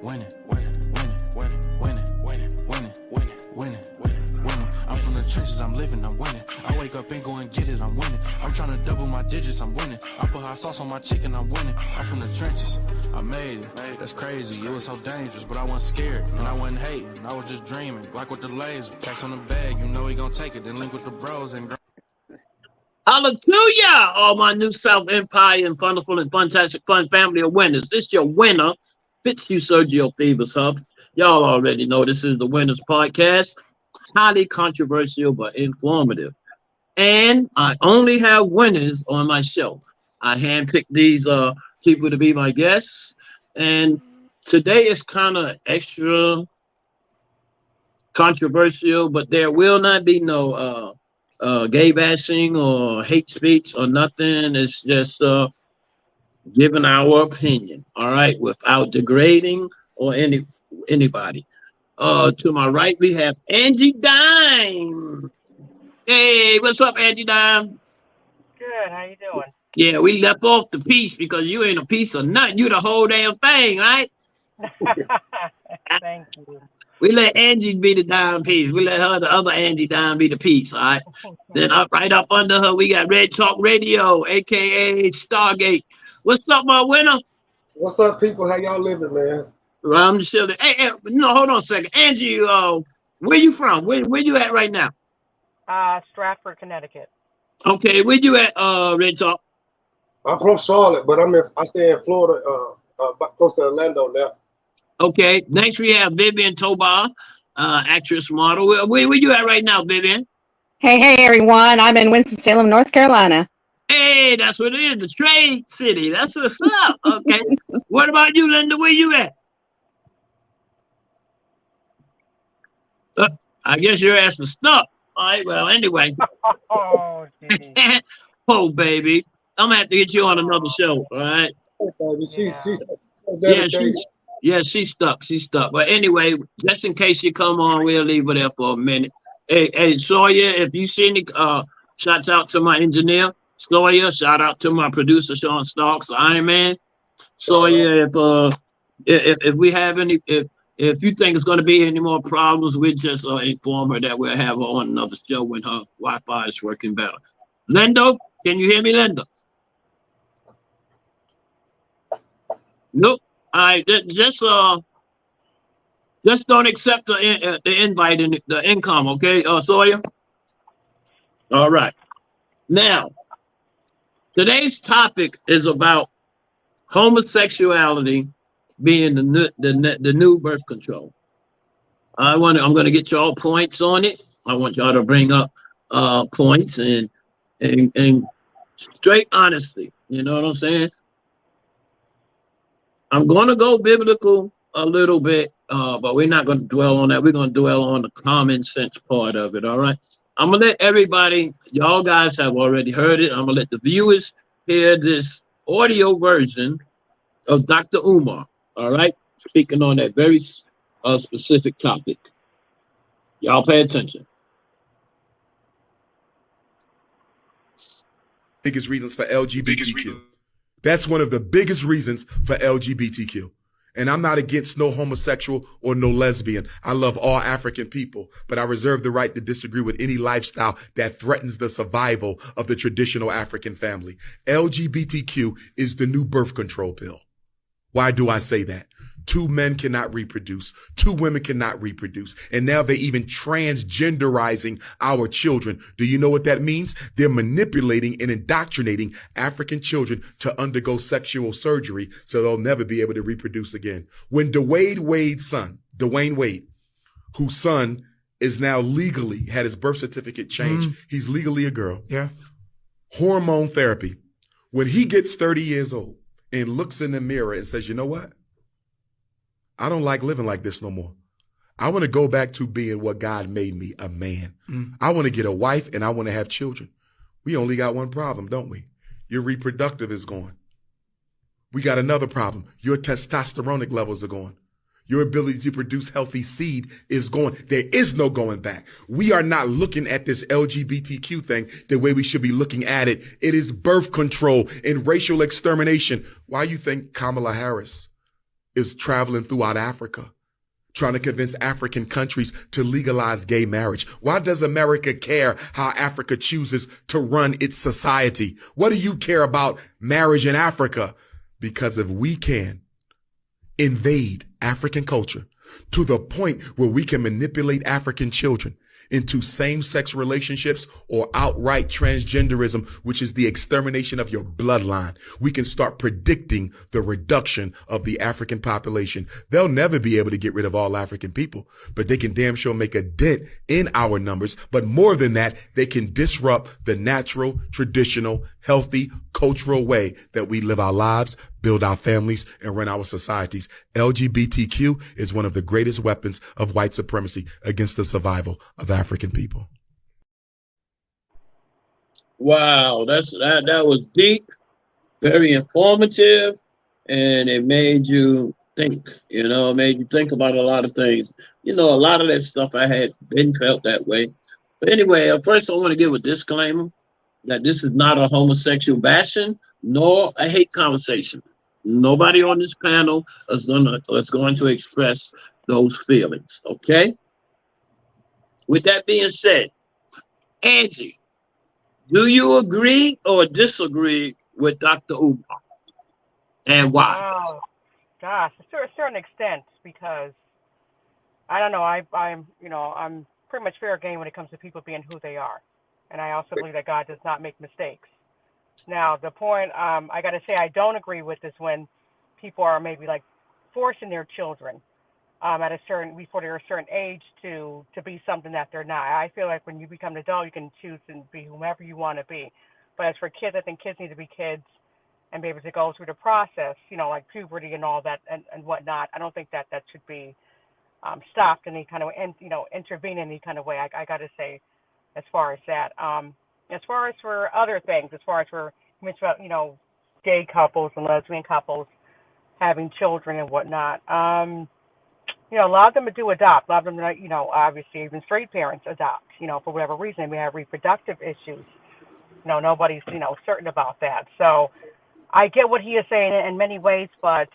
winning, winning, winning, winning, winning, winning, winning, winning, winning, winning. I'm from the trenches, I'm living, I'm winning. I wake up and go and get it, I'm winning. I'm trying to double my digits, I'm winning. I put hot sauce on my chicken, I'm winning. I'm from the trenches, I made it. That's crazy, it was so dangerous, but I wasn't scared and I wasn't hating. I was just dreaming, Glock with the laser, tax on the bag, you know he gon' take it. Then link with the bros and. Hallelujah! All my New South Empire and wonderful and fantastic fun family of winners. This your winner, Fitz you Sergio Thieves Hub. Y'all already know this is the Winners Podcast. Highly controversial but informative. And I only have winners on my show. I handpicked these people to be my guests. And today is kind of extra controversial, but there will not be no gay bashing or hate speech or nothing. It's just giving our opinion, all right, without degrading or anybody. To my right, we have Angie Dime. Hey, what's up, Angie Dime? Good, how you doing? Yeah, we left off the piece because you ain't a piece of nothing. You the whole damn thing, right? Thank you. We let Angie be the dime piece. We let her, the other Angie Dime, be the piece, all right? Then right up under her, we got Red Talk Radio, a.k.a. Stargate. What's up, my winner? What's up, people? How y'all living, man? Well, I'm just chilling. Hey, no, hold on a second. Angie, where you from? Where you at right now? Stratford, Connecticut. Okay, where you at, Red Talk? I'm from Charlotte, but I stay in Florida, close to Orlando now. Okay, next we have Vivian Tobar, actress model. Where you at right now, Vivian? Hey, everyone. I'm in Winston-Salem, North Carolina. Hey, that's what it is, the trade city. That's what's up. Okay. What about you, Linda? Where you at? I guess your ass is stuck. All right, well, anyway. Oh, geez. Oh, baby. I'm going to have to get you on another show, all right? Oh, baby, she's stuck. She's stuck. But anyway, just in case you come on, we'll leave her there for a minute. Hey, Sawyer, if you see any shouts out to my engineer, Sawyer, shout out to my producer, Sean Starks, Iron Man. Sawyer, if we have any, if you think it's going to be any more problems, we just inform her that we'll have her on another show when her Wi-Fi is working better. Linda, can you hear me, Linda? Nope. All right, just don't accept the invite and the income, okay, Sawyer? All right. Now, today's topic is about homosexuality being the new birth control. I'm going to get y'all points on it. I want y'all to bring up points and straight honesty. You know what I'm saying? I'm going to go biblical a little bit, but we're not going to dwell on that. We're going to dwell on the common sense part of it, all right? I'm going to let everybody, y'all guys have already heard it. I'm going to let the viewers hear this audio version of Dr. Umar, all right? Speaking on that very specific topic. Y'all pay attention. Biggest reasons for LGBTQ. That's one of the biggest reasons for LGBTQ. And I'm not against no homosexual or no lesbian. I love all African people, but I reserve the right to disagree with any lifestyle that threatens the survival of the traditional African family. LGBTQ is the new birth control pill. Why do I say that? 2 men cannot reproduce. 2 women cannot reproduce. And now they're even transgenderizing our children. Do you know what that means? They're manipulating and indoctrinating African children to undergo sexual surgery so they'll never be able to reproduce again. When Dwayne Wade, whose son is now legally had his birth certificate changed, he's legally a girl. Yeah. Hormone therapy. When he gets 30 years old and looks in the mirror and says, you know what? I don't like living like this no more. I want to go back to being what God made me, a man. I want to get a wife and I want to have children. We only got one problem, don't we? Your reproductive is gone. We got another problem. Your testosteronic levels are gone. Your ability to produce healthy seed is gone. There is no going back. We are not looking at this LGBTQ thing the way we should be looking at it. It is birth control and racial extermination. Why you think Kamala Harris is traveling throughout Africa, trying to convince African countries to legalize gay marriage. Why does America care how Africa chooses to run its society? What do you care about marriage in Africa? Because if we can invade African culture to the point where we can manipulate African children into same-sex relationships or outright transgenderism, which is the extermination of your bloodline, we can start predicting the reduction of the African population. They'll never be able to get rid of all African people, but they can damn sure make a dent in our numbers. But more than that, they can disrupt the natural, traditional, healthy, cultural way that we live our lives, build our families, and run our societies. LGBTQ is one of the greatest weapons of white supremacy against the survival of African people. Wow, that was deep, very informative, and it made you think. It made you think about a lot of things. A lot of that stuff I had been felt that way. But anyway, first I want to give a disclaimer that this is not a homosexual bashing nor a hate conversation. Nobody on this panel is going to express those feelings. Okay. With that being said, Angie, do you agree or disagree with Dr. Umar, and why? Oh, gosh, to a certain extent, because I don't know. I'm pretty much fair game when it comes to people being who they are, and I also believe that God does not make mistakes. Now, the point I got to say I don't agree with is when people are maybe like forcing their children before they're a certain age to be something that they're not. I feel like when you become an adult, you can choose to be whomever you want to be. But as for kids, I think kids need to be kids and be able to go through the process, like puberty and all that and whatnot. I don't think that should be stopped in any kind of, intervene in any kind of way. I got to say, as far as that. As far as for other things, as far as for gay couples and lesbian couples having children and whatnot, a lot of them do adopt. A lot of them, obviously even straight parents adopt, for whatever reason. They may have reproductive issues. Nobody's, certain about that. So I get what he is saying in many ways, but,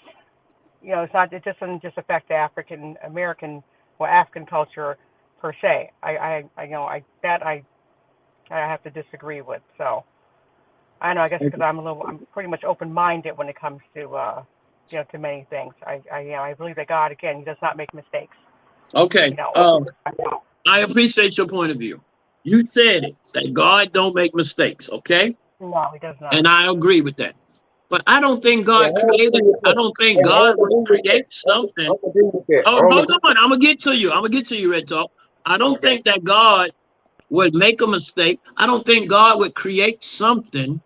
it just doesn't just affect the African American or African culture per se. I have to disagree with. So I know, I guess because I'm pretty much open-minded when it comes to, to many things. I believe that God, again, he does not make mistakes. Okay. I appreciate your point of view. You said it, that God don't make mistakes. Okay. No, he does not. And I agree with that. But I don't think God created. I don't think God would create something. Oh, hold on. I'm gonna get to you, Red Talk. I don't think that God would make a mistake. I don't think God would create something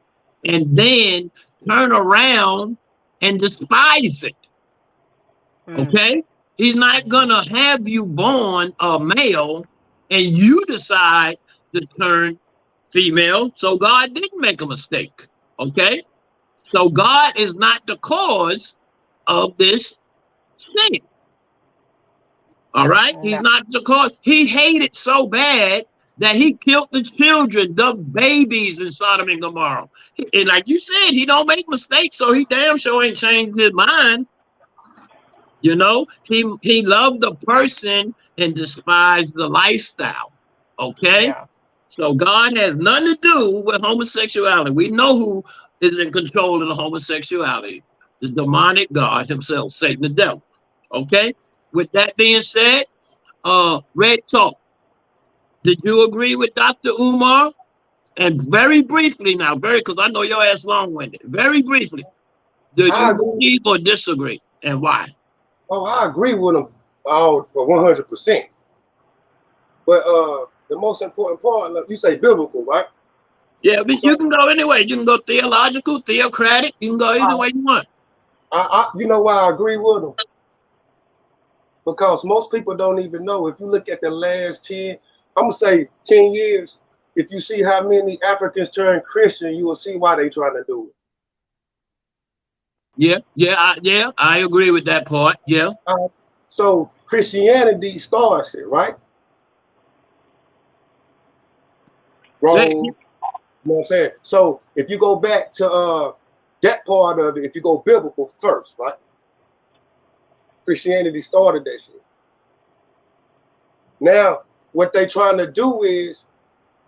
and then turn around and despise it. Okay? He's not gonna have you born a male and you decide to turn female. So God didn't make a mistake. Okay? So God is not the cause of this sin. All right? No. He's not the cause. He hated so bad that he killed the children, the babies in Sodom and Gomorrah. And like you said, he don't make mistakes, so he damn sure ain't changed his mind. He loved the person and despised the lifestyle. Okay? Yeah. So God has nothing to do with homosexuality. We know who is in control of the homosexuality. The demonic God himself, Satan the devil. Okay? With that being said, Red Talk, did you agree with Dr. Umar? And very briefly now, because I know your ass long-winded. Very briefly, do you agree or disagree, and why? Oh, I agree with him all for 100%. But the most important part, you say biblical, right? Yeah, but you can go anyway. You can go theological, theocratic. You can go either way you want. You know why I agree with him? Because most people don't even know. If you look at the last 10, I'm going to say 10 years, if you see how many Africans turn Christian, you will see why they trying to do it. Yeah, I agree with that part. Yeah. So Christianity starts it, right? Wrong. You know what I'm saying? So if you go back to that part of it, if you go biblical first, right? Christianity started that shit. Now, what they trying to do is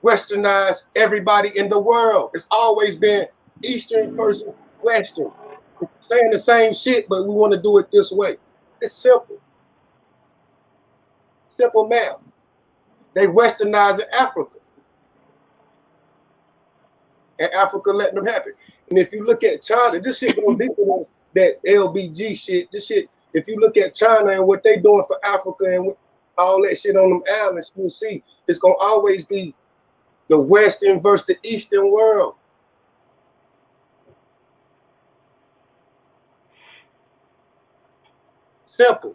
Westernize everybody in the world. It's always been Eastern versus Western. We're saying the same shit, but we want to do it this way. It's simple. Simple math. They Westernizing Africa. And Africa letting them happen. And if you look at China, this shit goes deeper than that LBG shit. This shit, if you look at China and what they doing for Africa and all that shit on them islands, you'll see it's gonna always be the Western versus the Eastern world. Simple.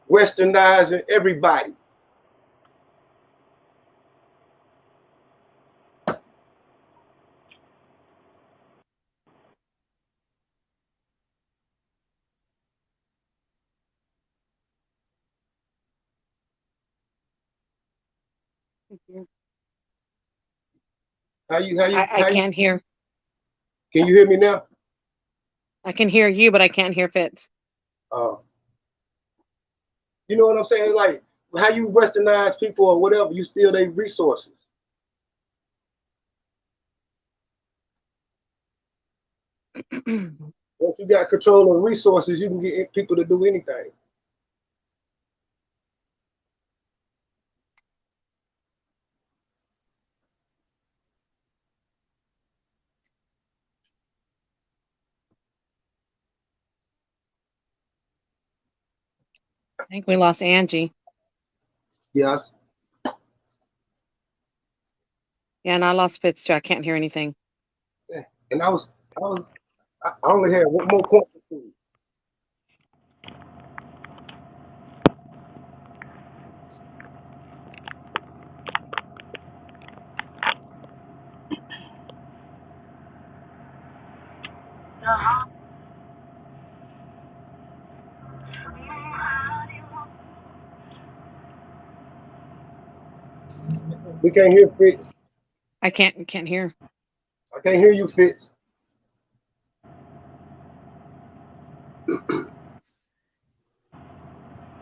Westernizing everybody. I can't hear. Can you hear me now? I can hear you, but I can't hear Fitz. You know what I'm saying? Like how you Westernize people or whatever, you steal their resources. Once you got control of resources, you can get people to do anything. I think we lost Angie. Yes. Yeah, and I lost Fitz too. I can't hear anything. And I only had one more question for you. We can't hear Fitz. I can't hear. I can't hear you, Fitz.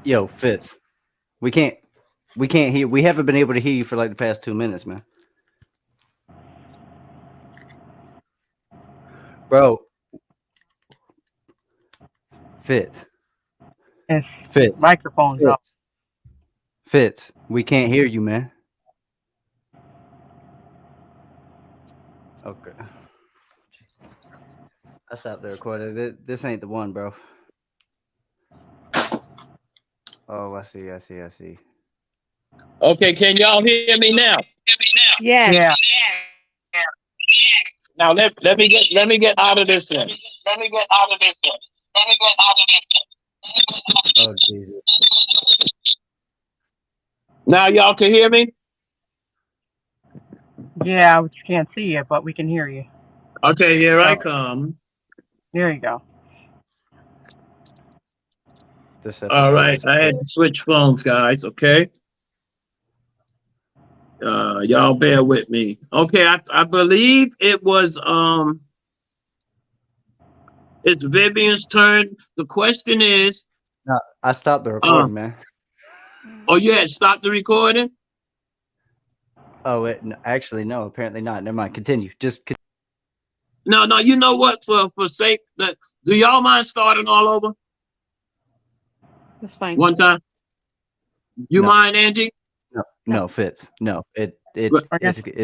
Yo, Fitz. We can't hear. We haven't been able to hear you for like the past 2 minutes, man. Bro. Fitz. His Fitz. microphone's up. Fitz, we can't hear you, man. Okay. I stopped the recording. This ain't the one, bro. Oh, I see. Okay, can y'all hear me now? Yes. Yeah. Now let me get out of this one. Oh, Jesus. Now y'all can hear me? Yeah, we can't see you, but we can hear you. Okay, here I come. There you go. This All right, episode I had to switch phones, guys. Okay. Y'all bear with me. Okay, I believe it was it's Vivian's turn. The question is, No, I stopped the recording, man. Oh, you had stopped the recording? Oh, actually, no. Apparently not. Never mind. Continue. No. You know what? For sake that, do y'all mind starting all over? That's fine. One time. You No. mind, Angie? No, Fitz. No, it's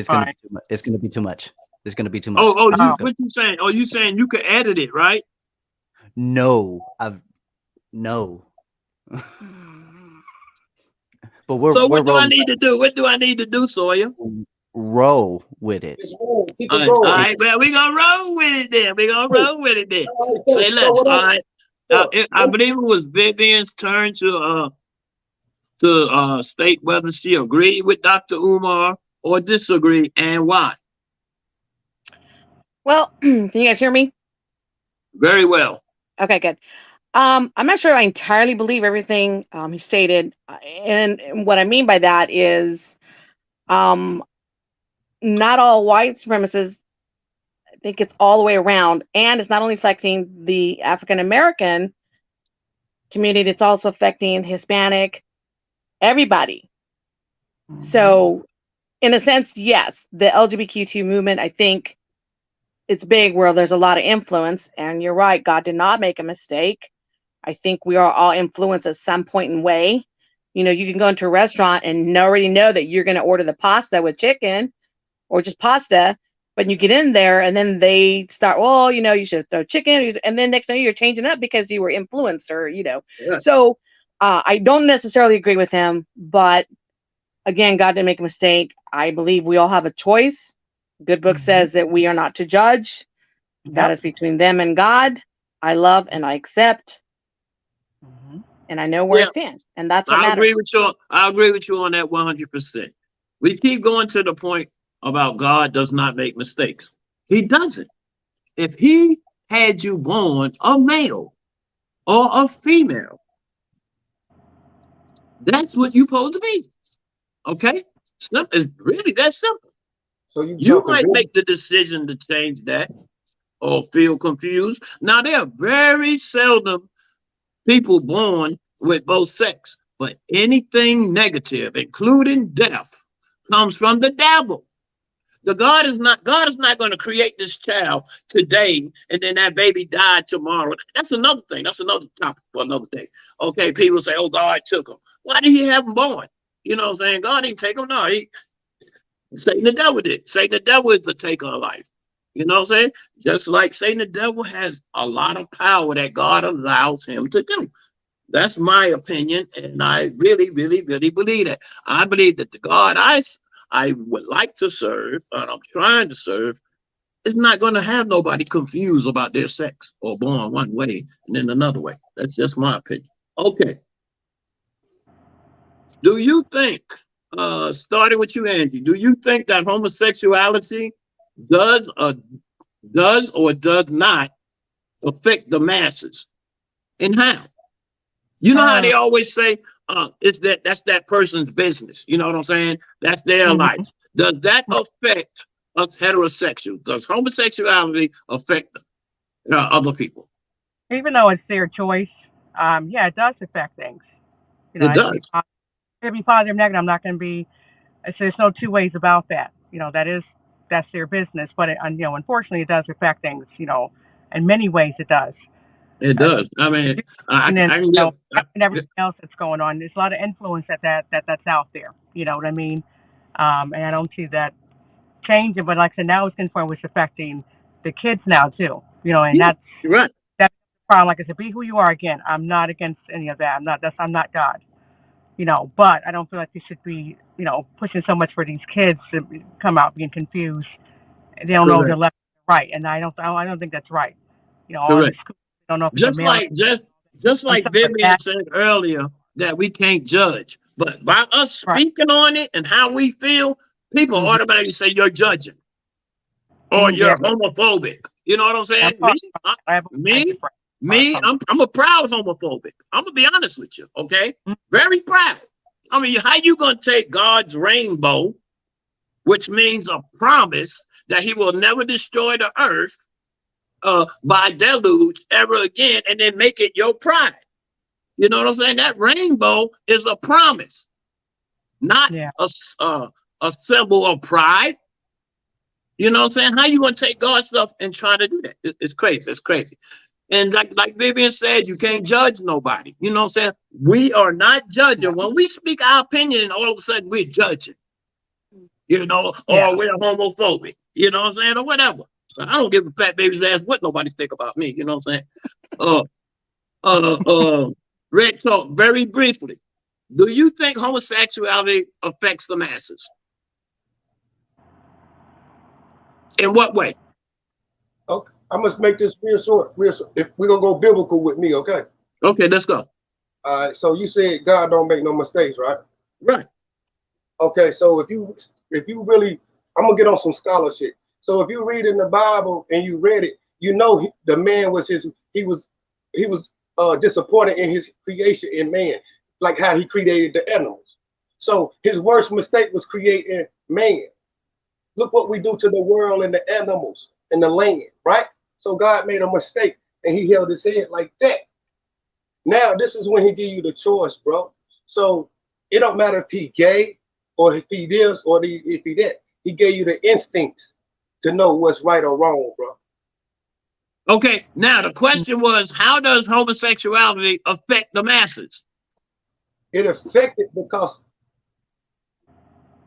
gonna be too much. It's gonna be too much. It's gonna be too much. What you saying? Oh, you saying you could edit it, right? No. But what do I need to do? What do I need to do, Sawyer? Roll with it. All right, well, we're gonna roll with it then. Say less. All right. I believe it was Vivian's turn to state whether she agreed with Dr. Umar or disagreed, and why. Well, can you guys hear me? Very well. Okay, good. I'm not sure I entirely believe everything he stated, and what I mean by that is, not all white supremacists. I think it's all the way around, and it's not only affecting the African American community. It's also affecting Hispanic, everybody. So, in a sense, yes, the LGBTQ movement, I think it's big where there's a lot of influence. And you're right, God did not make a mistake. I think we are all influenced at some point in way. You know, you can go into a restaurant and already know that you're going to order the pasta with chicken or just pasta, but you get in there and then they start, well, you know, you should throw chicken. And then next thing you're changing up because you were influenced or, you know. Yeah. So I don't necessarily agree with him, but again, God didn't make a mistake. I believe we all have a choice. Good book says that we are not to judge. That is between them and God. I love and I accept. And I know where I stand. And that's what matters. I agree with you on that 100%. We keep going to the point about God does not make mistakes. He doesn't. If he had you born a male or a female, that's what you're supposed to be. Okay? Simple. It's really that simple. So you might make the decision to change that or feel confused. Now, there are very seldom people born with both sex, but anything negative, including death, comes from the devil. God is not going to create this child today and then that baby died tomorrow. That's another thing. That's another topic for another day. Okay, people say, oh, God took him. Why did he have him born? You know what I'm saying? God didn't take him. No, Satan the devil did. Satan the devil is the taker of life. You know what I'm saying? Just like Satan the devil has a lot of power that God allows him to do. That's my opinion, and I really, really, really believe that. I believe that the God I would like to serve, and I'm trying to serve, is not going to have nobody confused about their sex or born one way and then another way. That's just my opinion. Okay. Do you think, starting with you, Angie, do you think that homosexuality does or does not affect the masses? And how? You know how they always say, that's that person's business. You know what I'm saying? That's their life. Does that affect us heterosexuals? Does homosexuality affect other people? Even though it's their choice, yeah, it does affect things. You know, it does. It'll be positive, negative. I'm not going to be. So there's no two ways about that. You know, that's their business. But you know, unfortunately, it does affect things. You know, in many ways, it does. It does. I mean, and everything else that's going on. There's a lot of influence that's out there. You know what I mean? And I don't see that changing. But like I said, now it's affecting the kids now too. You know, and that's right. That's the problem. Like I said, be who you are. Again, I'm not against any of that. I'm not God. You know, but I don't feel like you should be, you know, pushing so much for these kids to come out being confused. They don't know if they're left or right, and I don't think that's right. You know, all the schools don't know if just like Vivian said earlier that we can't judge, but by us speaking on it and how we feel, people automatically say you're judging or you're homophobic. You know what I'm saying? I'm a proud homophobic. I'm gonna be honest with you, okay? Very proud. I mean, how you gonna take God's rainbow, which means a promise that he will never destroy the earth by deluge ever again, and then make it your pride? You know what I'm saying? That rainbow is a promise, not a symbol of pride. You know what I'm saying? How you gonna take God's stuff and try to do that? It's crazy. It's crazy. And like Vivian said, you can't judge nobody. You know what I'm saying? We are not judging. When we speak our opinion, and all of a sudden we're judging, you know, or we're homophobic, you know what I'm saying, or whatever. I don't give a fat baby's ass what nobody think about me. You know what I'm saying? Red Talk, very briefly. Do you think homosexuality affects the masses? In what way? Okay, I must make this real short. If we're gonna go biblical with me, okay? Okay, let's go. All right. So you said God don't make no mistakes, right? Right. Okay. So if you really, I'm gonna get on some scholarship. So if you read in the Bible and you read it, you know the man was he was disappointed in his creation in man, like how he created the animals. So his worst mistake was creating man. Look what we do to the world and the animals and the land, right? So God made a mistake and he held his head like that. Now this is when he give you the choice, bro. So it don't matter if he gay or if he this or if he that. He gave you the instincts to know what's right or wrong, bro. Okay, now the question was, how does homosexuality affect the masses? It affected because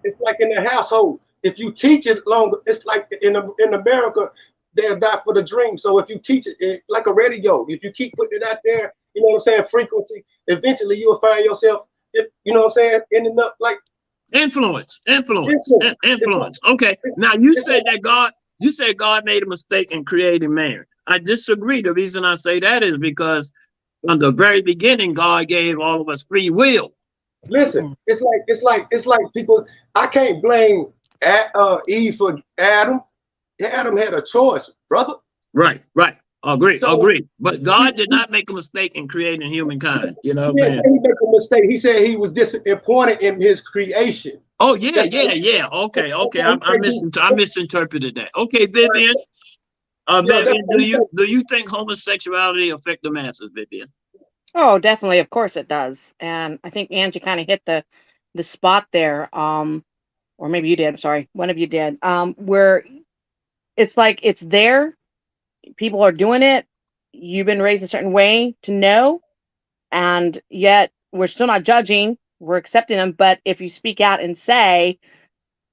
it's like in the household. If you teach it longer, it's like in America, they'll die for the dream. So if you teach it like a radio, if you keep putting it out there, you know what I'm saying, frequency, eventually you'll find yourself, you know what I'm saying, ending up like influence. Okay, now you said God made a mistake in creating man. I disagree. The reason I say that is because from the very beginning, God gave all of us free will. Listen, it's like people. I can't blame Eve for Adam. Adam had a choice, brother. Right. Agree. But God did not make a mistake in creating humankind. You know what I'm saying? He made a mistake. He said he was disappointed in his creation. Oh yeah. Okay. I misinterpreted that. Okay, Vivian. Vivian, do you think homosexuality affect the masses, Vivian? Oh, definitely. Of course it does. And I think Angie kind of hit the spot there. Or maybe you did. I'm sorry. One of you did. Where it's like it's there. People are doing it. You've been raised a certain way to know. And yet we're still not judging. We're accepting them. But if you speak out and say,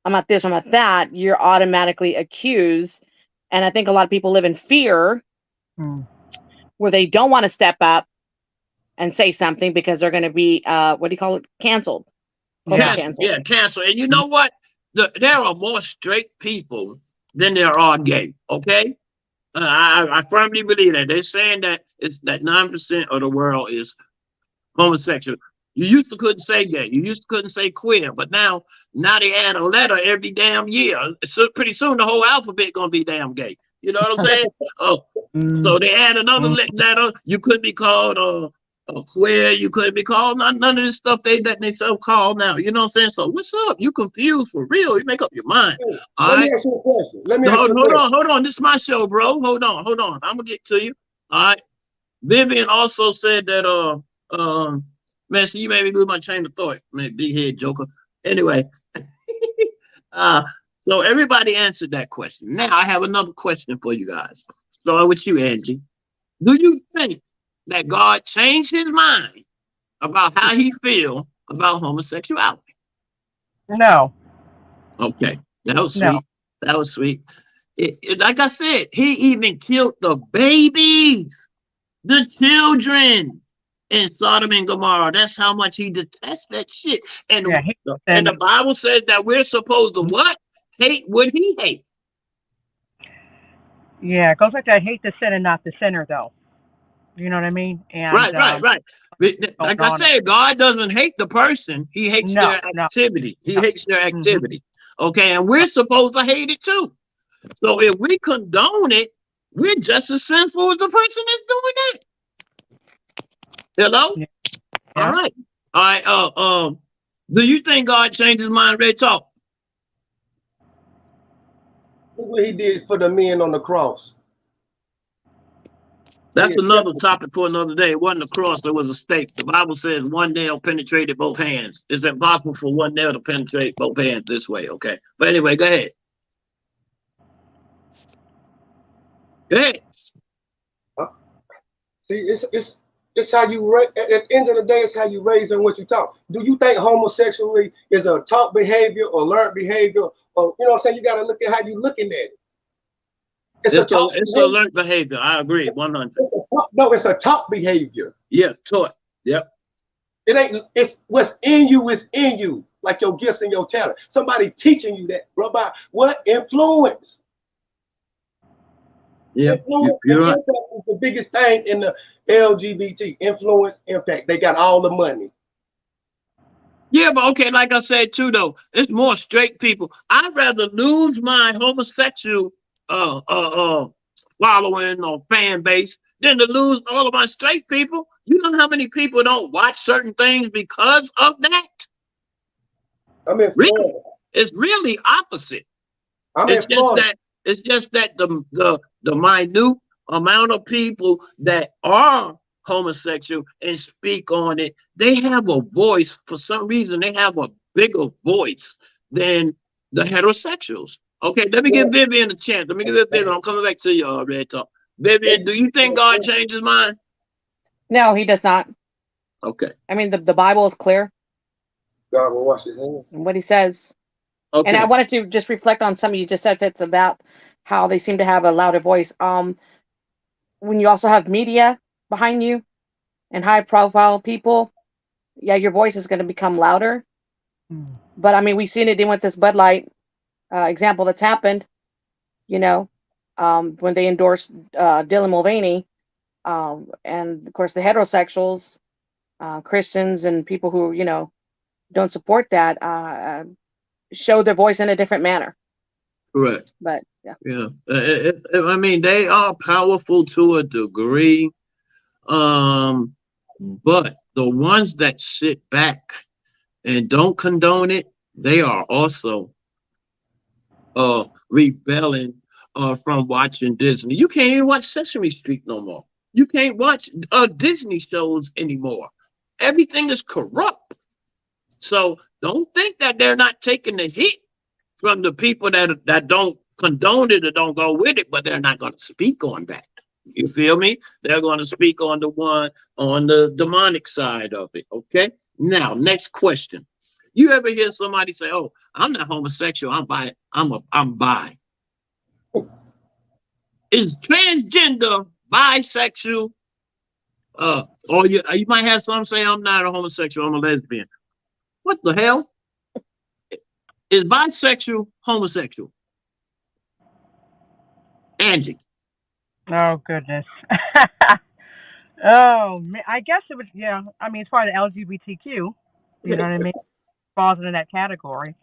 I'm not this, I'm not that, you're automatically accused. And I think a lot of people live in fear where they don't want to step up and say something because they're going to be, what do you call it? Canceled. Canceled. And you know what? There are more straight people than there are gay. Okay. I firmly believe that. They're saying that it's that 9% of the world is homosexual. You used to couldn't say gay. You used to couldn't say queer. But now they add a letter every damn year. So pretty soon the whole alphabet gonna be damn gay. You know what I'm saying? So they add another letter. You couldn't be called a queer. You couldn't be called none of this stuff that they so called now. You know what I'm saying? So what's up? You confused for real? You make up your mind. Let me ask you a question. Hold on. This is my show, bro. Hold on. I'm gonna get to you. All right. Vivian also said that man, so you made me lose my chain of thought, man, big head joker. Anyway, so everybody answered that question. Now I have another question for you guys. Start with you, Angie. Do you think that God changed his mind about how he feels about homosexuality? No. Okay, that was sweet. No. That was sweet. Like I said, he even killed the babies, the children in Sodom and Gomorrah. That's how much he detests that shit. And the Bible says that we're supposed to what? Hate what he hates. Yeah, it goes like that. Hate the sinner, not the sinner, though. You know what I mean? And, right. Like I said, God doesn't hate the person. He hates their activity. He hates their activity. Okay, and we're supposed to hate it too. So if we condone it, we're just as sinful as the person that's doing it. Hello? Yeah. All right. Do you think God changed his mind? Red Talk. Look what he did for the men on the cross. That's another topic for another day. It wasn't a cross, it was a stake. The Bible says one nail penetrated both hands. It's impossible for one nail to penetrate both hands this way, okay? But anyway, go ahead. Go ahead. See, it's how you at the end of the day, it's how you raise and what you talk. Do you think homosexuality is a taught behavior or learned behavior? Or you know what I'm saying? You gotta look at how you looking at it. It's a learned behavior. I agree, 100. It's a taught behavior. Yeah, taught. Yep. It ain't. It's what's in you is in you, like your gifts and your talent. Somebody teaching you that, bro. By what influence? Yeah, you're right. Is the biggest thing in the LGBT influence impact. They got all the money. Yeah, but okay, like I said too, though, it's more straight people. I'd rather lose my homosexual following or fan base than to lose all of my straight people. You know how many people don't watch certain things because of that? I mean, really, it's really opposite. It's just that the minute amount of people that are homosexual and speak on it, they have a voice. For some reason, they have a bigger voice than the heterosexuals. Okay, let me give Vivian a chance. Let me give Vivian. I'm coming back to you, Red Talk. Vivian, do you think God changed his mind? No, he does not. Okay. I mean, the Bible is clear. God will wash his hands. And what he says. Okay. And I wanted to just reflect on something you just said, Fitz, about how they seem to have a louder voice. When you also have media behind you and high profile people, yeah, your voice is going to become louder. But I mean, we've seen it in with this Bud Light example that's happened, you know, when they endorsed Dylan Mulvaney. And of course, the heterosexuals, Christians, and people who, you know, don't support that show their voice in a different manner. Correct. But yeah. Yeah. I mean, they are powerful to a degree. But the ones that sit back and don't condone it, they are also rebelling from watching Disney. You can't even watch Sesame Street no more. You can't watch Disney shows anymore. Everything is corrupt. So don't think that they're not taking the hit from the people that don't condone it or don't go with it, but they're not going to speak on that. You feel me? They're going to speak on the demonic side of it. Okay. Now, next question. You ever hear somebody say, "Oh, I'm not homosexual. I'm bi. I'm bi." Is transgender, bisexual, or you might have some say, "I'm not a homosexual. I'm a lesbian." What the hell? Is bisexual homosexual? Angie. Oh, goodness. Oh, man. I guess it would, yeah. I mean, it's part of the LGBTQ. You know what I mean? Falls into that category.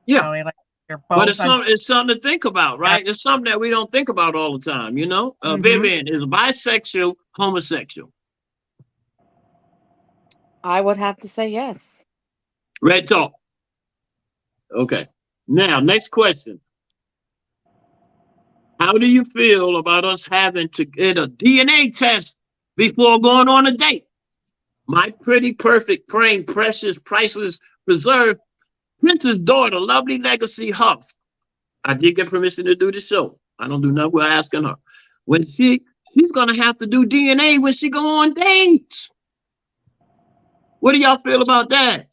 Yeah. Like you're both, But it's something to think about, right? It's something that we don't think about all the time, you know? Vivian, is bisexual homosexual? I would have to say yes. Red Talk. Okay. Now, next question. How do you feel about us having to get a DNA test before going on a date? My pretty, perfect, praying, precious, priceless, preserved Prince's daughter, Lovely Legacy Huff. I did get permission to do the show. I don't do nothing without asking her. When she's gonna have to do DNA when she go on dates. What do y'all feel about that,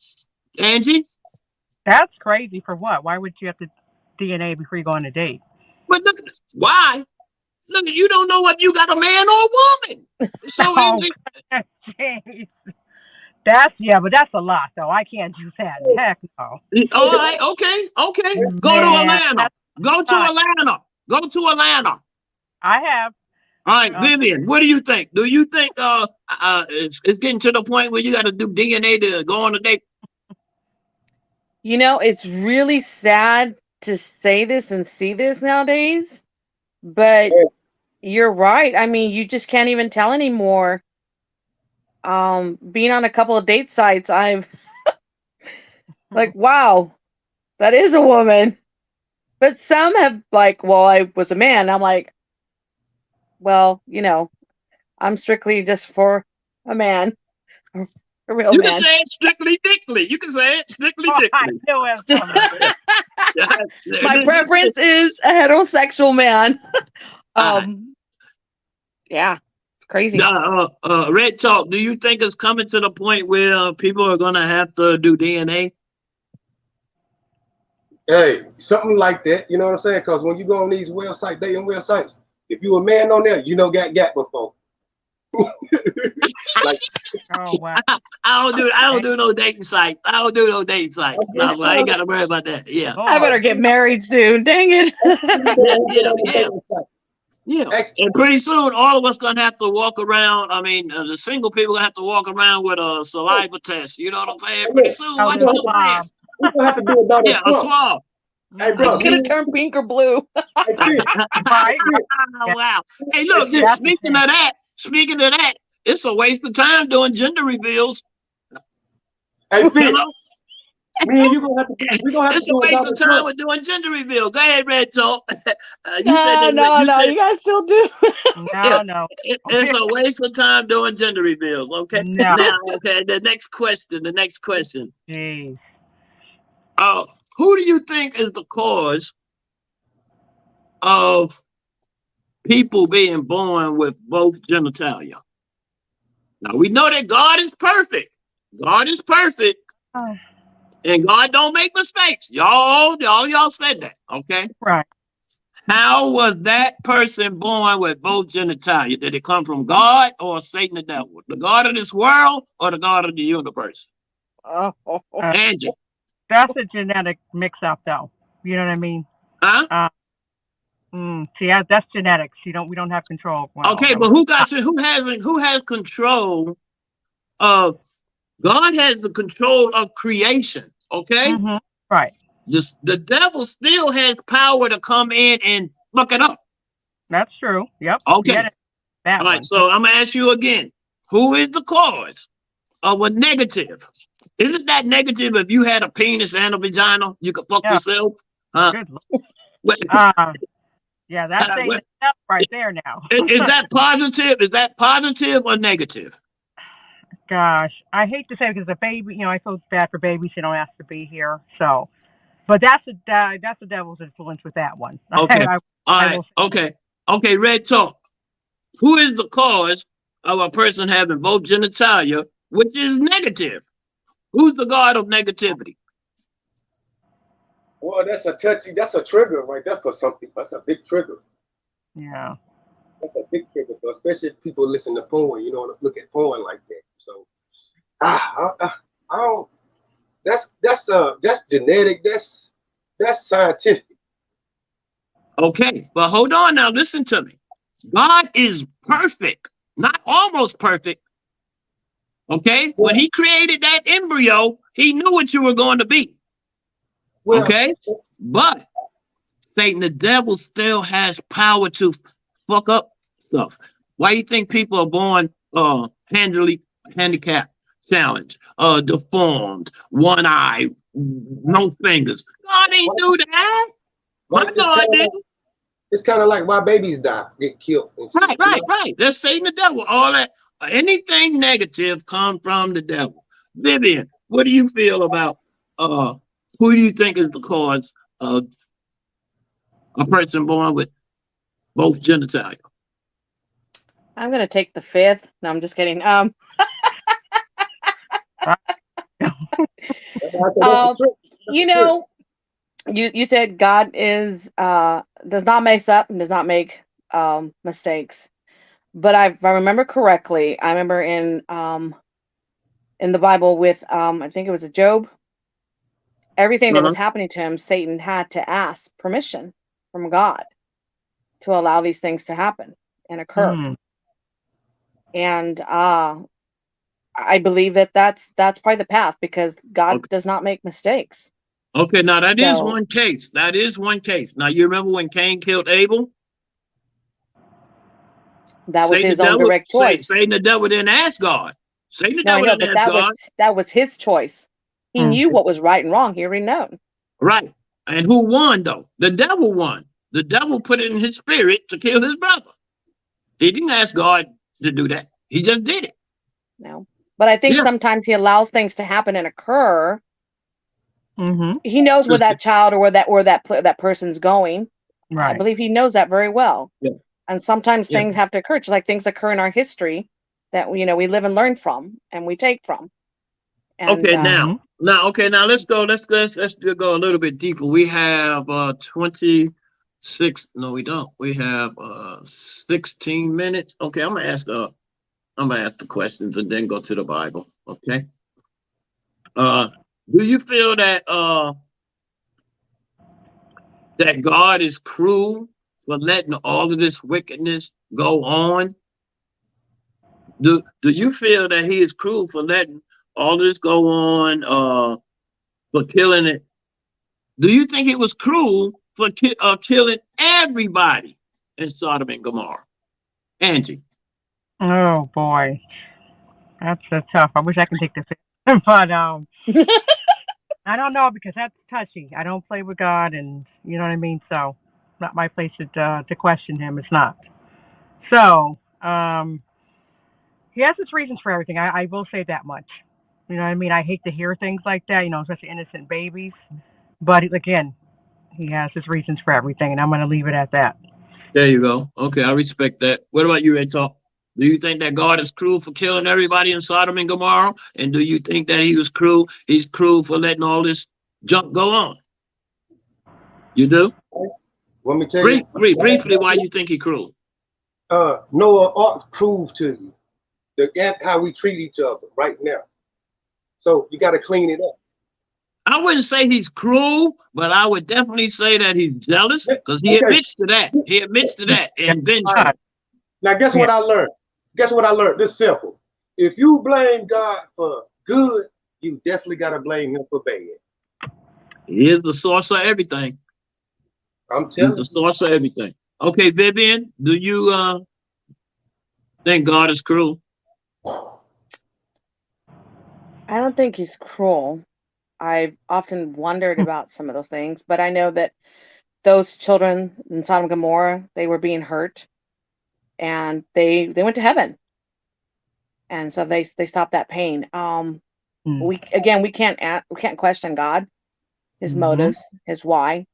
Angie? That's crazy. For what? Why would you have to DNA before you go on a date? But look, why? Look, you don't know if you got a man or a woman. So Jeez. But that's a lot, though. I can't do that. Heck no. All right, okay. Go to Atlanta. Go to Atlanta. I have. All right, Vivian, what do you think? Do you think it's getting to the point where you got to do DNA to go on a date? You know, it's really sad to say this and see this nowadays, but you're right. I mean, you just can't even tell anymore. Being on a couple of date sites, I've like, wow, that is a woman. But some have like, well, I was a man. I'm like, well, you know, I'm strictly just for a man. A real you man. Can say it strictly dickly. You can say it strictly dickly. I knew it. My preference is a heterosexual man. Yeah, it's crazy. Red Talk, do you think it's coming to the point where people are going to have to do DNA? Hey, something like that. You know what I'm saying? Because when you go on these websites, dating websites, if you a man on there, you know got before. Like, oh wow! I don't do no dating sites. I ain't got to worry about that. Yeah. I better get married soon. Dang it. Yeah. And pretty soon, all of us gonna have to walk around. I mean, the single people gonna have to walk around with a saliva test. You know what I'm saying? Pretty soon, we're gonna have to do a double a swab. Hey, bro, it's gonna turn pink or blue. Wow. Hey, look. Speaking of that, it's a waste of time doing gender reveals. Hey, Me and you gonna have to. We gonna have It's to a do waste another of time show. with doing gender reveal. Go ahead, Red Talk. No, you guys still do. Yeah, No. it's a waste of time doing gender reveals. Okay. No. Now, okay. The next question. Jeez. Who do you think is the cause of people being born with both genitalia? Now we know that God is perfect. God is perfect, and God don't make mistakes. Y'all said that. Okay. Right. How was that person born with both genitalia? Did it come from God or Satan the devil? The God of this world or the God of the universe? Angie. That's a genetic mix-up, though. You know what I mean? Huh? See, that's genetics. We don't have control. Okay, but who has control of God has the control of creation, okay? Mm-hmm. Right. The devil still has power to come in and fuck it up. That's true. Yep. Okay. All right, so I'm going to ask you again. Who is the cause of a negative? Isn't that negative if you had a penis and a vagina, you could fuck yourself? Good Lord. Yeah, that's right there now. Is that positive? Is that positive or negative? Gosh, I hate to say it because the baby, I feel bad for babies who don't ask to be here. So, but that's the devil's influence with that one. Okay. All right. Okay. Red Talk. Who is the cause of a person having both genitalia, which is negative? Who's the god of negativity? Well, that's a trigger right there for some people. That's a big trigger. Yeah. That's a big trigger, especially if people listen to porn. You don't look at porn like that. So, I don't. That's genetic. That's scientific. Okay, but hold on now. Listen to me. God is perfect, not almost perfect. Okay, when He created that embryo, He knew what you were going to be. Well, okay, but Satan, the devil, still has power to fuck up stuff. Why do you think people are born handicapped, challenged, deformed, one eye, no fingers? God ain't do that. My God didn't. It's kind of like why babies get killed. Right. That's Satan, the devil. All that, anything negative comes from the devil. Vivian, what do you feel about who do you think is the cause of a person born with both genitalia? I'm gonna take the fifth. No, I'm just kidding. You said God is does not mess up and does not make mistakes. But if I remember correctly, I remember in the Bible with I think it was Job. Everything that was happening to him, Satan had to ask permission from God to allow these things to happen and occur. And I believe that's probably the path because God does not make mistakes. Okay, now that is one case. That is one case. Now you remember when Cain killed Abel? That was his own direct choice. Satan the devil didn't ask God. Satan the devil didn't ask God. That was his choice. He knew what was right and wrong. He already known. Right. And who won though? The devil won. The devil put it in his spirit to kill his brother. He didn't ask God to do that. He just did it. No. But I think sometimes he allows things to happen and occur. He knows where that child or where that person's going. Right. I believe he knows that very well. Yeah. And sometimes things have to occur, just like things occur in our history that we live and learn from and we take from. And, now let's go a little bit deeper. We have 26. No, we don't. We have 16 minutes. Okay, I'm gonna ask the questions and then go to the Bible. Okay. Do you feel that that God is cruel for letting all of this wickedness go on? Do you feel that He is cruel for letting all this go on, for killing it? Do you think He was cruel for killing everybody in Sodom and Gomorrah? Angie. Oh boy, that's so tough. I wish I could take this, but I don't know because that's touchy. I don't play with God, and you know what I mean. So, not my place to question him. It's not. So, he has his reasons for everything. I will say that much. You know what I mean? I hate to hear things like that. You know, especially innocent babies. But again, he has his reasons for everything, and I'm going to leave it at that. There you go. Okay, I respect that. What about you, Red Talk? Do you think that God is cruel for killing everybody in Sodom and Gomorrah? And do you think that he was cruel? He's cruel for letting all this junk go on. You do? Let me tell you. Briefly, why you think he cruel? Noah Ark proved to you how we treat each other right now. So you got to clean it up. I wouldn't say he's cruel, but I would definitely say that he's jealous because he admits to that. He admits to that and vengeful. Now, guess what I learned? Guess what I learned? This is simple. If you blame God for good, you definitely got to blame him for bad. He is the source of everything. I'm telling you. He's the source of everything. Okay, Vivian, do you think God is cruel? I don't think he's cruel. I've often wondered about some of those things, but I know that those children in Sodom and Gomorrah, they were being hurt, and they went to heaven, and so they stopped that pain. We can't question God, his motives, his why.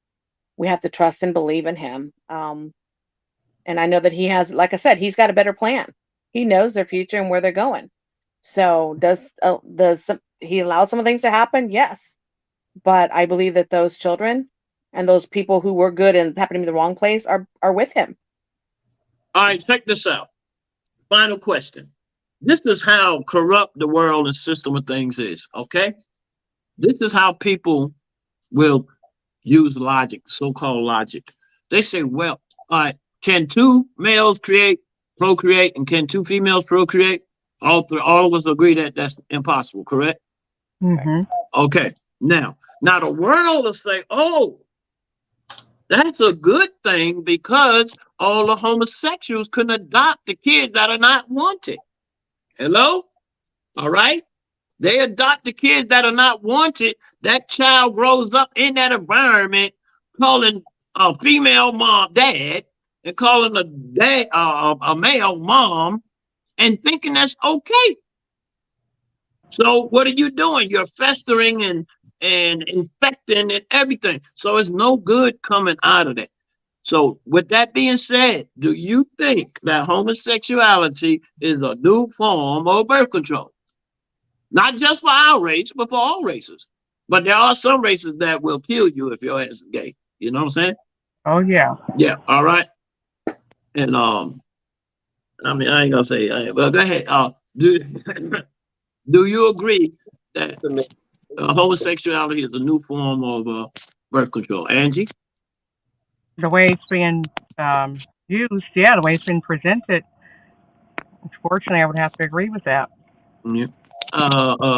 We have to trust and believe in him. And I know that he has, like I said, he's got a better plan. He knows their future and where they're going. So does he allow some of things to happen? Yes. But I believe that those children and those people who were good and happened to be in the wrong place are with him. All right, check this out. Final question. This is how corrupt the world and system of things is, okay? This is how people will use logic, so-called logic. They say, well, all right, can two males procreate, and can two females procreate? All of us agree that that's impossible, correct? Okay. Now the world will say, oh, that's a good thing because all the homosexuals can adopt the kids that are not wanted. Hello? All right? They adopt the kids that are not wanted. That child grows up in that environment calling a female mom dad and calling a male mom and thinking that's okay. So what are you doing? You're festering and infecting and everything. So it's no good coming out of that. So with that being said, do you think that homosexuality is a new form of birth control? Not just for our race, but for all races. But there are some races that will kill you if your ass is gay. You know what I'm saying? Oh yeah. Yeah. All right. And I mean, I ain't gonna say. Well, go ahead. Do you agree that homosexuality is a new form of birth control, Angie? The way it's being used, yeah, the way it's been presented. Unfortunately, I would have to agree with that. Yeah.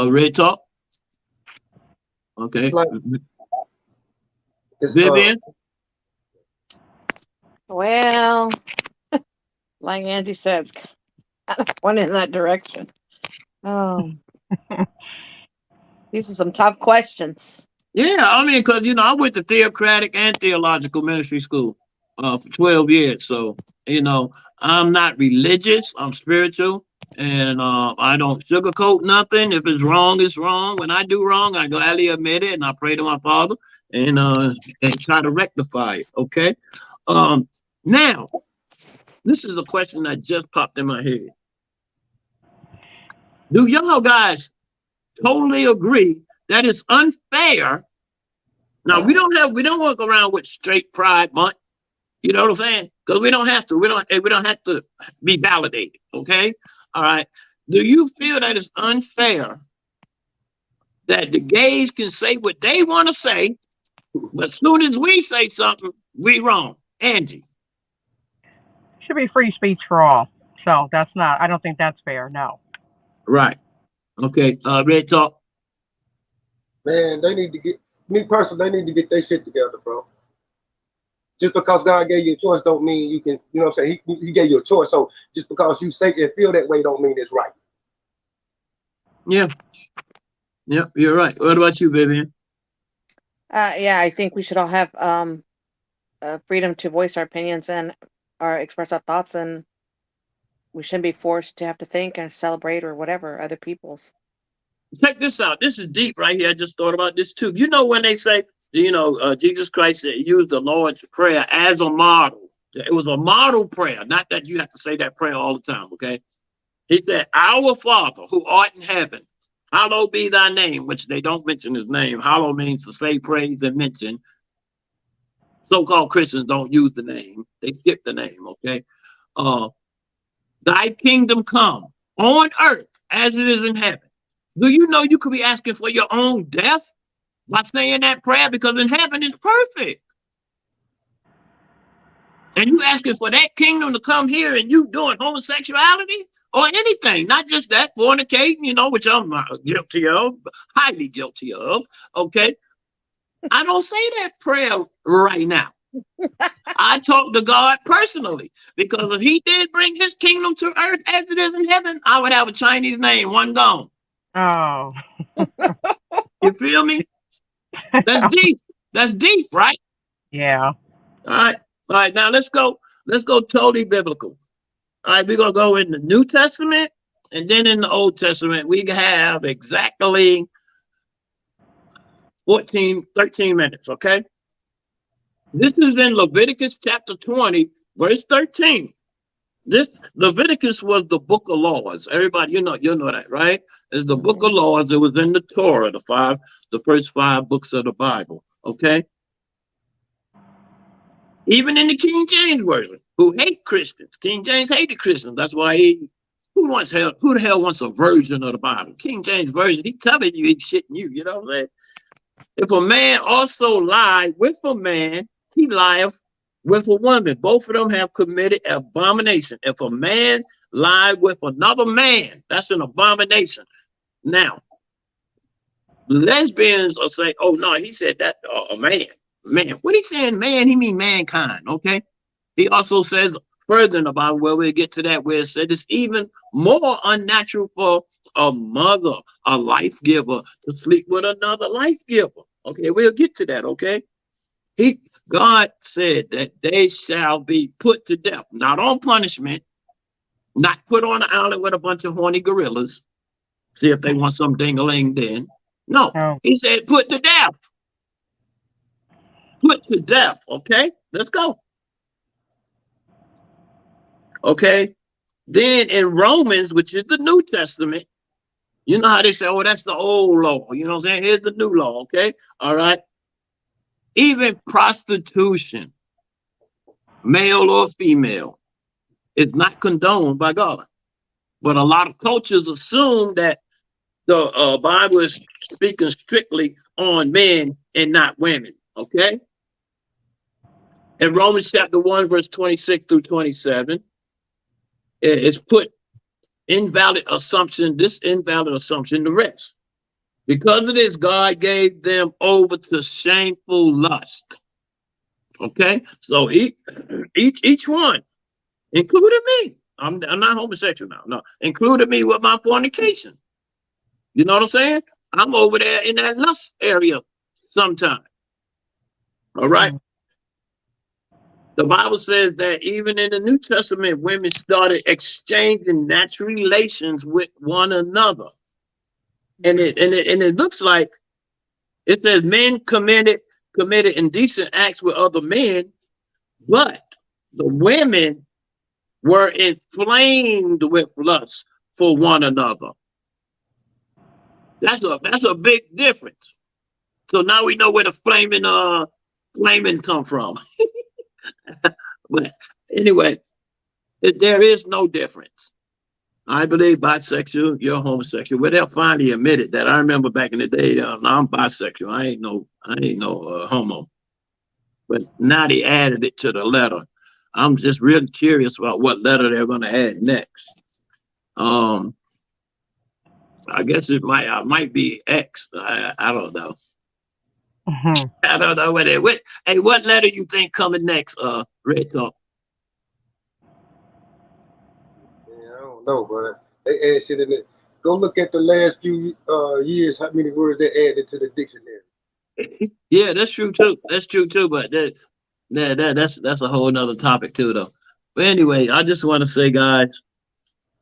Red Talk. Okay. Vivian. Well, like Angie said, it's kind of one in that direction. These are some tough questions. Yeah, I mean, because I went to theocratic and theological ministry school for 12 years. So, I'm not religious. I'm spiritual. And I don't sugarcoat nothing. If it's wrong, it's wrong. When I do wrong, I gladly admit it, and I pray to my Father and try to rectify it. Okay. Now, this is a question that just popped in my head. Do y'all guys totally agree that it's unfair? Now we don't walk around with straight Pride Month. You know what I'm saying? Because we don't have to. We don't have to be validated. Okay. All right. Do you feel that it's unfair that the gays can say what they want to say, but as soon as we say something, we wrong? Angie. Should be free speech for all. So I don't think that's fair. No. Right. Okay. Red Talk. Man, they need to get their shit together, bro. Just because God gave you a choice don't mean you can, you know what I'm saying? He gave you a choice. So just because you say and feel that way don't mean it's right. Yeah. Yep, you're right. What about you, Vivian? Yeah, I think we should all have freedom to voice our opinions and or express our thoughts, and we shouldn't be forced to have to think and celebrate or whatever other people's. Check this out. This is deep right here. I just thought about this too. You know, when they say, Jesus Christ used the Lord's Prayer as a model. It was a model prayer, not that you have to say that prayer all the time, okay? He said, Our Father who art in heaven, hallowed be thy name, which they don't mention his name. Hallow means to say, praise, and mention. So-called Christians don't use the name. They skip the name, okay? Thy kingdom come on earth as it is in heaven. Do you know you could be asking for your own death by saying that prayer? Because in heaven is perfect. And you asking for that kingdom to come here and you doing homosexuality or anything, not just that, fornicating, which I'm guilty of, highly guilty of, okay? I don't say that prayer right now. I talk to God personally, because if he did bring his kingdom to earth as it is in heaven, I would have a Chinese name, one gone. Oh. You feel me? That's deep. That's deep, right? Yeah. All right. Now let's go totally biblical. All right, we're gonna go in the New Testament, and then in the Old Testament, we have exactly 13 minutes, okay? This is in Leviticus chapter 20, verse 13. This Leviticus was the book of laws. Everybody, you know that, right? It's the book of laws. It was in the Torah, the first 5 books of the Bible, okay? Even in the King James Version, who hate Christians. King James hated Christians. That's why who the hell wants a version of the Bible? King James Version, he telling you he's shitting you, you know what I'm saying? If a man also lie with a man, he lieth with a woman. Both of them have committed abomination. If a man lie with another man, that's an abomination. Now, lesbians will say, oh, no, he said that a man. Man, what he's saying, man, he mean mankind, okay? He also says further about where we'll get to that, where it said it's even more unnatural for a mother, a life giver, to sleep with another life giver. Okay, we'll get to that, okay? God said that they shall be put to death, not on punishment, not put on an island with a bunch of horny gorillas, see if they want some ding-a-ling then. No, he said put to death. Put to death, okay? Let's go. Okay, then in Romans, which is the New Testament, you know how they say, oh, that's the old law. You know what I'm saying? Here's the new law, okay? All right. Even prostitution, male or female, is not condoned by God. But a lot of cultures assume that the Bible is speaking strictly on men and not women, okay? In Romans chapter 1, verse 26 through 27, it's put this invalid assumption to rest. Because of this, God gave them over to shameful lust. Okay, so each one, including me, I'm not homosexual now, no, including me with my fornication. You know what I'm saying? I'm over there in that lust area sometime. All right. The Bible says that even in the New Testament, women started exchanging natural relations with one another. And it looks like it says men committed indecent acts with other men, but the women were inflamed with lust for one another. That's a big difference. So now we know where the flaming come from. But anyway, there is no difference. I believe bisexual, you're homosexual. Well, they'll finally admit it. That I remember back in the day, I'm bisexual. I ain't no homo. But now they added it to the letter. I'm just really curious about what letter they're going to add next. I guess it might be X. I don't know. I don't know what letter you think coming next, Red Talk? I don't know, but they add shit in it. Go look at the last few years, how many words they added to the dictionary. Yeah, that's true too. That's true too. But that's a whole nother topic too, though. But anyway, I just want to say, guys,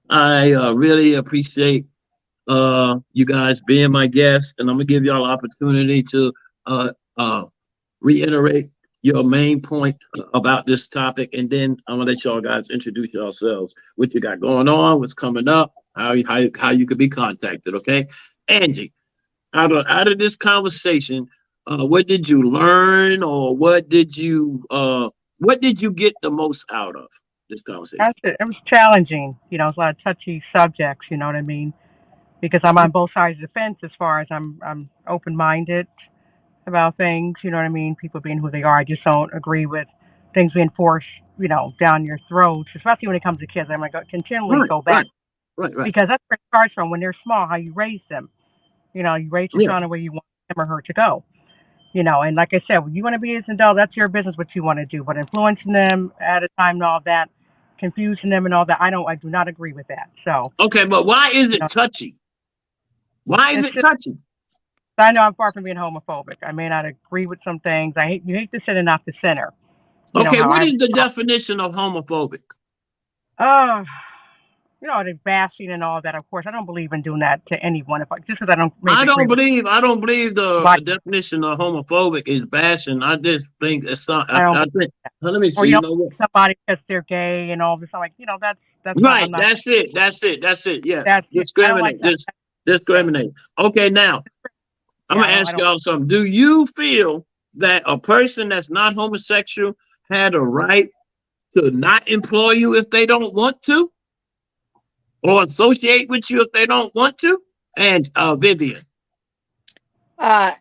I really appreciate you guys being my guest, and I'm gonna give y'all opportunity to uh uh reiterate your main point about this topic, and then I'm gonna let y'all guys introduce yourselves, what you got going on, what's coming up, how you could be contacted. Okay, Angie, out of this conversation, what did you learn, or what did you get the most out of this conversation? It was challenging. You know, it's a lot of touchy subjects. You know what I mean? Because I'm on both sides of the fence as far as I'm open minded about things. You know what I mean? People being who they are. I just don't agree with things being forced, you know, down your throat, especially when it comes to kids. I'm going to continually Right, go back right, right. because that's where it starts from when they're small, how you raise them. You know, you raise your Yeah. child the way you want him or her to go. You know, and like I said, when you want to be as an adult, that's your business what you want to do. But influencing them at a time and all that, confusing them and all that, I do not agree with that. So, Okay, but why is you it know, touchy? Why is it's it just, touchy? I know I'm far from being homophobic. I may not agree with some things. You hate to sit in off the center. You know Okay, how what I, is the definition of homophobic? uh, you know, the bashing and all that. Of course, I don't believe in doing that to anyone. Just because I don't maybe agree with I don't believe the somebody, definition of homophobic is bashing. I just think it's not. I don't I believe think. that. Well, let me Or see. you You don't know what? like somebody because they're gay and all this. I'm like, you know, that's not. I'm Right. not. That's it. That's it. That's it. Yeah. That's it. I don't like Discriminate. that. Yeah. Discriminate. Okay. Now I'm Yeah. gonna I ask don't. y'all something. Do you feel that a person that's not homosexual had a right to not employ you if they don't want to, or associate with you if they don't want to? And Vivian, Uh,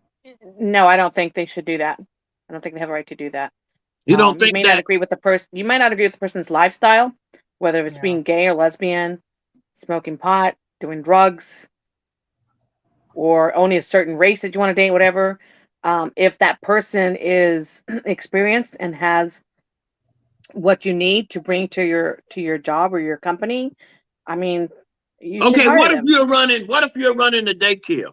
no, I don't think they should do that. I don't think they have a right to do that. you don't You think may not that? agree with the person. You might not agree with the person's lifestyle, whether it's Yeah. being gay or lesbian, smoking pot, doing drugs, or only a certain race that you want to date, whatever. If that person is experienced and has what you need to bring to your job or your company, I mean, you should Okay. hire them. What if you're running a daycare?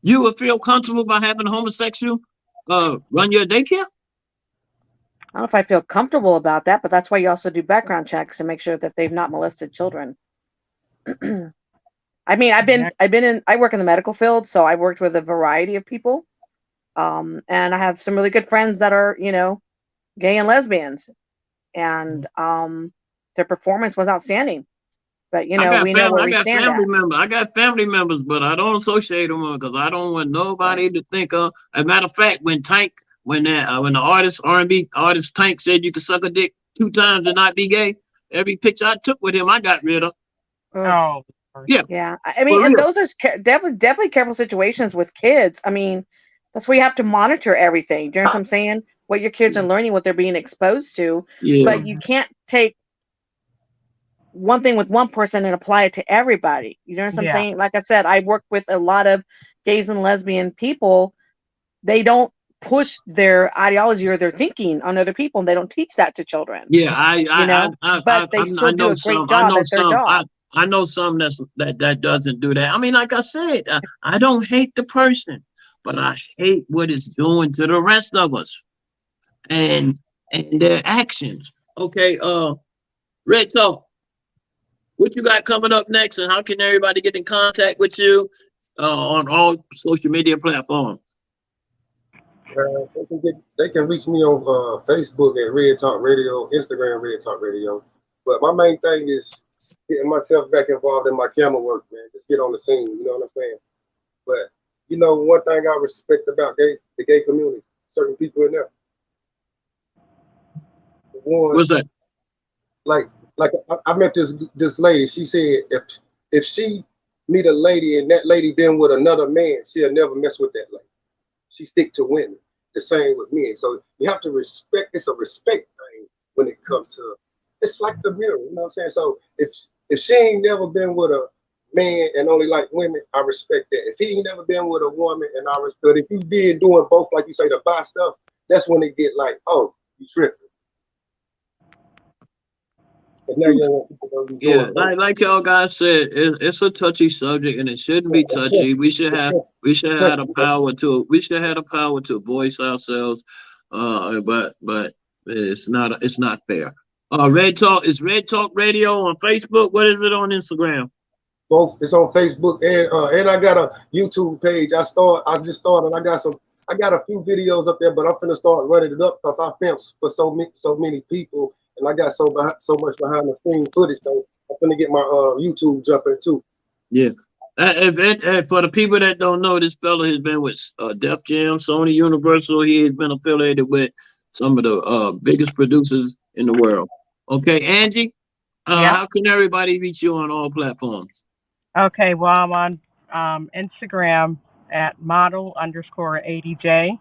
You would feel comfortable by having a homosexual run your daycare? I don't know if I feel comfortable about that, but that's why you also do background checks to make sure that they've not molested children. I mean, I work in the medical field, so I worked with a variety of people. And I have some really good friends that are, gay and lesbians, and their performance was outstanding. But we know where we stand at. I got family members, but I don't associate them because I don't want nobody to think of. As a matter of fact, when the artist R&B artist Tank said you could suck a dick 2 times and not be gay, every picture I took with him, I got rid of. Ugh. Oh. Yeah, Yeah, I mean, for and real. those are definitely careful situations with kids. I mean, that's where you have to monitor everything. Do you know what I'm saying? What your kids are learning, what they're being exposed to. Yeah. But you can't take one thing with one person and apply it to everybody. You know what I'm Yeah. saying? Like I said, I work with a lot of gays and lesbian people. They don't push their ideology or their thinking on other people, and they don't teach that to children. Yeah, But they I still do know a great some. I job know at their some. job. I know some that doesn't do that. I mean, like I said, I don't hate the person, but I hate what it's doing to the rest of us and their actions. Okay, Red Talk, what you got coming up next, and how can everybody get in contact with you on all social media platforms? They can reach me on Facebook at Red Talk Radio, Instagram Red Talk Radio. But my main thing is getting myself back involved in my camera work, man. Just get on the scene, you know what I'm saying? But one thing I respect about the gay community, certain people in there. What's that? Like I met this lady. She said if she meet a lady and that lady been with another man, she'll never mess with that lady. She stick to women. The same with men. So you have to respect. It's a respect thing when it comes to. It's like the mirror. You know what I'm saying? So if she ain't never been with a man and only like women, I respect that. If he ain't never been with a woman, and I respect. If you been doing both, like you say, the buy stuff, that's when it get like, oh, you tripping. But now you don't want people to be Yeah, doing both. like y'all guys said, it's a touchy subject, and it shouldn't be touchy. We should have the power to voice ourselves. But it's not fair. Red Talk is Red Talk Radio on Facebook. What is it on Instagram? Both. It's on Facebook and I got a YouTube page. I just started. I got a few videos up there, but I'm finna start running it up because I filmed for so many people, and I got so much behind the scene footage. So I'm finna get my YouTube jumping too. Yeah. For the people that don't know, this fella has been with Def Jam, Sony, Universal. He has been affiliated with some of the biggest producers in the world. Okay, Angie, how can everybody reach you on all platforms? Okay, well, I'm on Instagram at model_ADJ.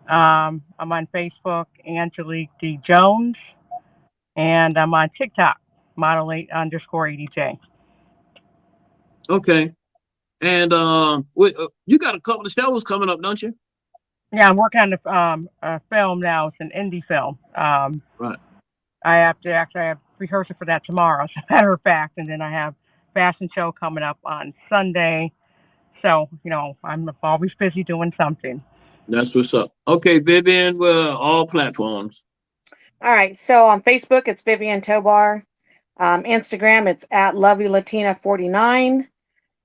I'm on Facebook, Angelique D. Jones, and I'm on TikTok, model_ADJ. Okay. And you got a couple of shows coming up, don't you? Yeah, I'm working on a film now. It's an indie film. Right. I have rehearsal for that tomorrow, as a matter of fact, and then I have fashion show coming up on Sunday. So, I'm always busy doing something. That's what's up. Okay, Vivian, we're all platforms. All right. So on Facebook, it's Vivian Tobar. Instagram, it's at LovelyLatina49.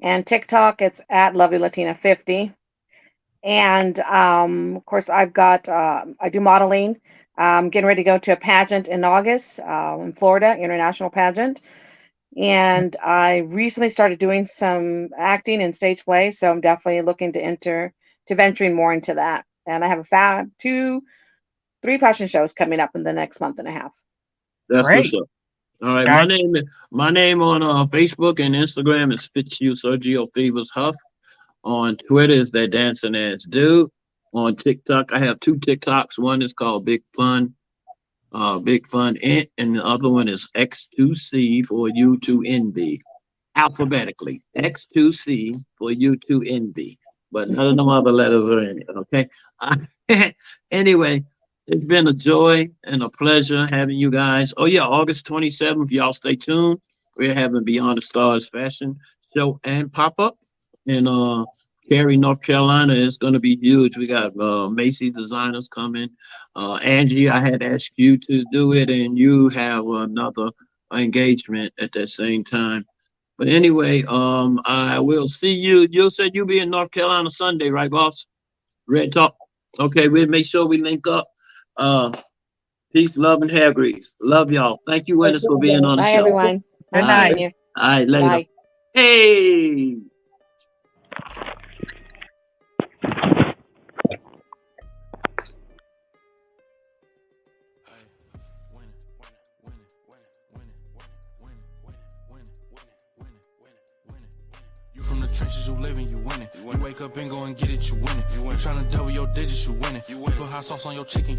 And TikTok, it's at LovelyLatina50. And, of course, I've got, I do modeling. I'm getting ready to go to a pageant in August in Florida, international pageant. And I recently started doing some acting and stage play, so I'm definitely looking to venturing more into that. And I have 3 fashion shows coming up in the next month and a half. That's what's up. All right, my name on Facebook and Instagram is Fitzhugh Sergio Fevers Huff. On Twitter is That Dancing Ass Dude. On TikTok, I have 2 TikToks. One is called Big Fun Inc., and the other one is X2C for U2NB. Alphabetically, X2C for U2NB. But none of them other letters are in it, okay? Anyway, it's been a joy and a pleasure having you guys. Oh, yeah, August 27th, y'all stay tuned. We're having Beyond the Stars fashion show and pop-up in Cary, North Carolina. It's going to be huge. We got Macy designers coming. Angie, I had asked you to do it, and you have another engagement at that same time. But anyway, I will see you. You said you'll be in North Carolina Sunday, right, boss? Red Talk. Okay, we'll make sure we link up. Peace, love, and hair grease. Love y'all. Thank you, Winners, for being on the show. Bye, everyone. Good night. All right, later. Bye. Hey. From the trenches, you living, you winning. You wake up and go and get it, you winning. You trying to double your digits, you winning. You put hot sauce on your chicken, you